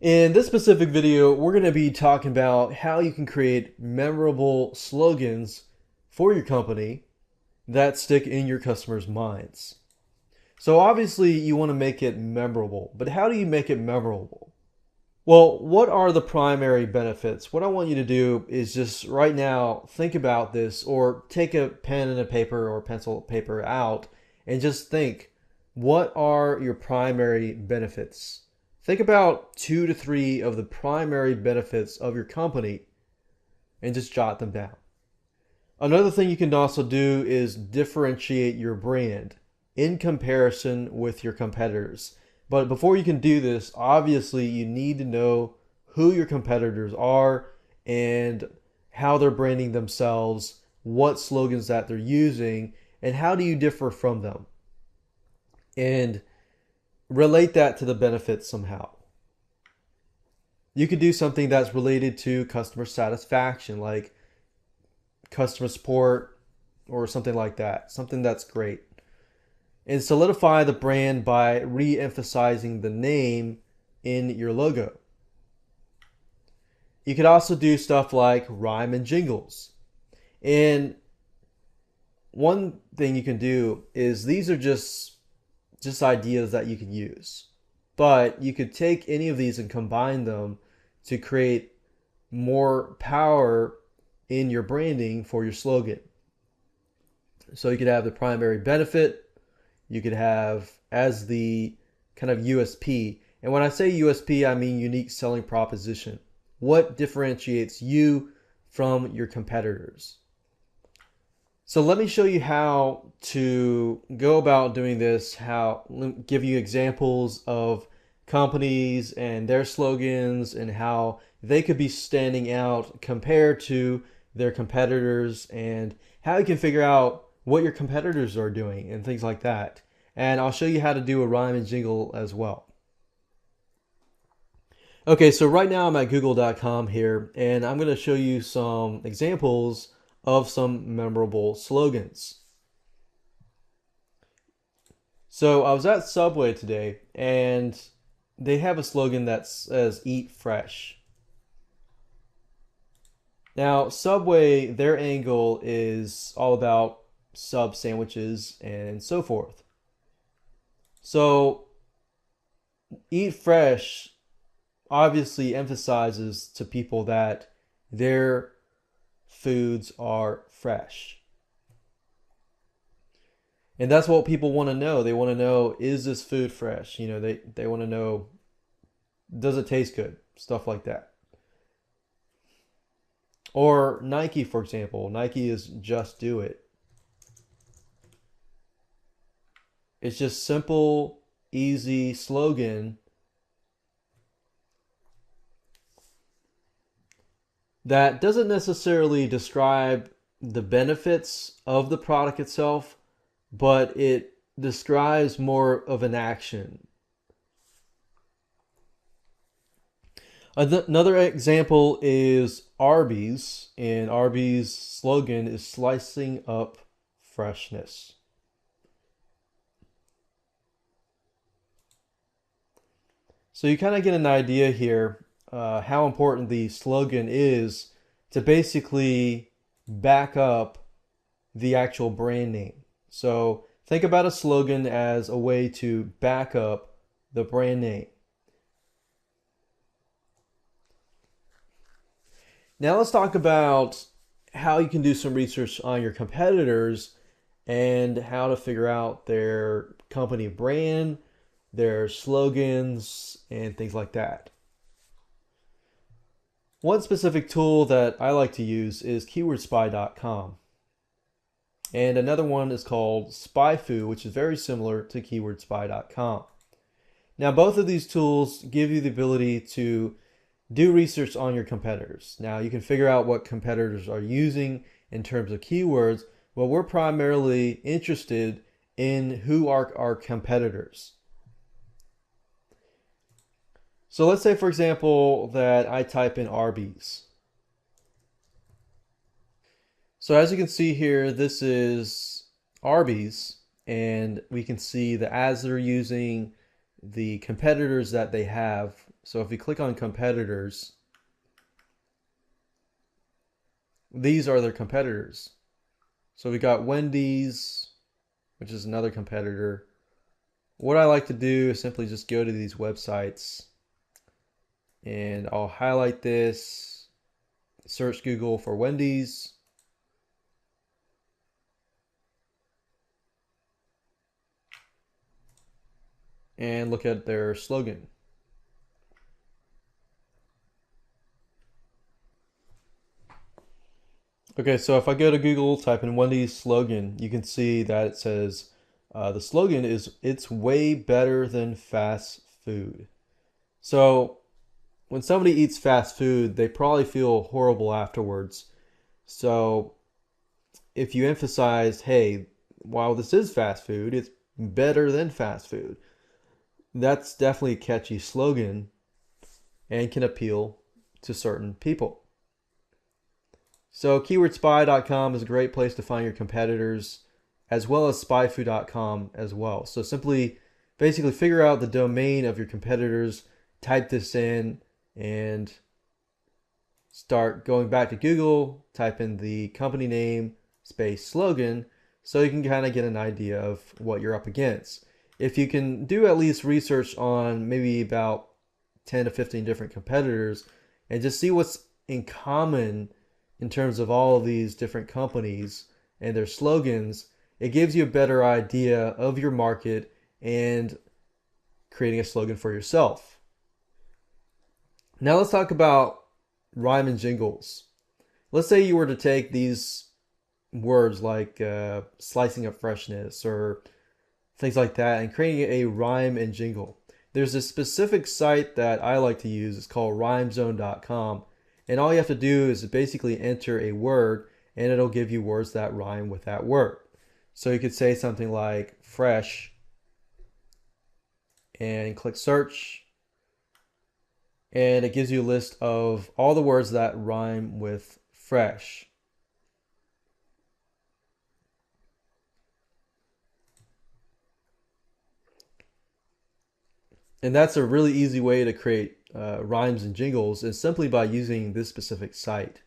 In this specific video, we're going to be talking about how you can create memorable slogans for your company that stick in your customers' minds. So obviously you want to make it memorable, but how do you make it memorable? Well, what are the primary benefits? What I want you to do is just right now think about this, or take a pen and a paper or pencil paper out and just think, what are your primary benefits? Think about 2 to 3 of the primary benefits of your company and just jot them down. Another thing you can also do is differentiate your brand in comparison with your competitors. But before you can do this, obviously you need to know who your competitors are and how they're branding themselves, what slogans that they're using, and how do you differ from them. And relate that to the benefits somehow. You could do something that's related to customer satisfaction, like customer support or something like that, something that's great. And solidify the brand by re-emphasizing the name in your logo. You could also do stuff like rhyme and jingles. And one thing you can do is, these are just ideas that you can use. But you could take any of these and combine them to create more power in your branding for your slogan. So you could have the primary benefit, you could have as the kind of USP. And when I say USP, I mean unique selling proposition. What differentiates you from your competitors? So let me show you how to go about doing this, give you examples of companies and their slogans and how they could be standing out compared to their competitors, and how you can figure out what your competitors are doing and things like that. And I'll show you how to do a rhyme and jingle as well. Okay, so right now I'm at google.com here, and I'm going to show you some examples of some memorable slogans. So I was at Subway today, and they have a slogan that says "Eat Fresh." Now, Subway, their angle is all about sub sandwiches and so forth. So, "Eat Fresh" obviously emphasizes to people that their foods are fresh. And that's what people want to know. They want to know, is this food fresh? They want to know, does it taste good? Stuff like that. Or Nike, for example. Nike is "Just Do It." It's just simple, easy slogan that doesn't necessarily describe the benefits of the product itself, but it describes more of an action. Another example is Arby's, and Arby's slogan is "Slicing Up Freshness." So you kind of get an idea here how important the slogan is to basically back up the actual brand name. So think about a slogan as a way to back up the brand name. Now let's talk about how you can do some research on your competitors and how to figure out their company brand, their slogans, and things like that. One specific tool that I like to use is keywordspy.com. And another one is called SpyFu, which is very similar to keywordspy.com. Now, both of these tools give you the ability to do research on your competitors. Now, you can figure out what competitors are using in terms of keywords, but we're primarily interested in who are our competitors. So let's say, for example, that I type in Arby's. So as you can see here, this is Arby's, and we can see the ads they're using, the competitors that they have So if you click on competitors, these are their competitors. So we got Wendy's, which is another competitor. What I like to do is simply just go to these websites and I'll highlight this, search Google for Wendy's. And look at their slogan. Okay, so if I go to Google, type in Wendy's slogan, you can see that it says the slogan is "It's way better than fast food." So when somebody eats fast food, they probably feel horrible afterwards. So if you emphasize, hey, while this is fast food, it's better than fast food, that's definitely a catchy slogan and can appeal to certain people. So keywordspy.com is a great place to find your competitors, as well as spyfood.com as well. So simply basically figure out the domain of your competitors, type this in, and start going back to Google, type in the company name, space slogan, so you can kind of get an idea of what you're up against. If you can do at least research on maybe about 10 to 15 different competitors and just see what's in common in terms of all of these different companies and their slogans, it gives you a better idea of your market and creating a slogan for yourself. Now let's talk about rhyme and jingles. Let's say you were to take these words like slicing of freshness or things like that and creating a rhyme and jingle. There's a specific site that I like to use. It's called rhymezone.com. And all you have to do is basically enter a word and it'll give you words that rhyme with that word. So you could say something like fresh and click search. And it gives you a list of all the words that rhyme with fresh. And that's a really easy way to create rhymes and jingles is simply by using this specific site.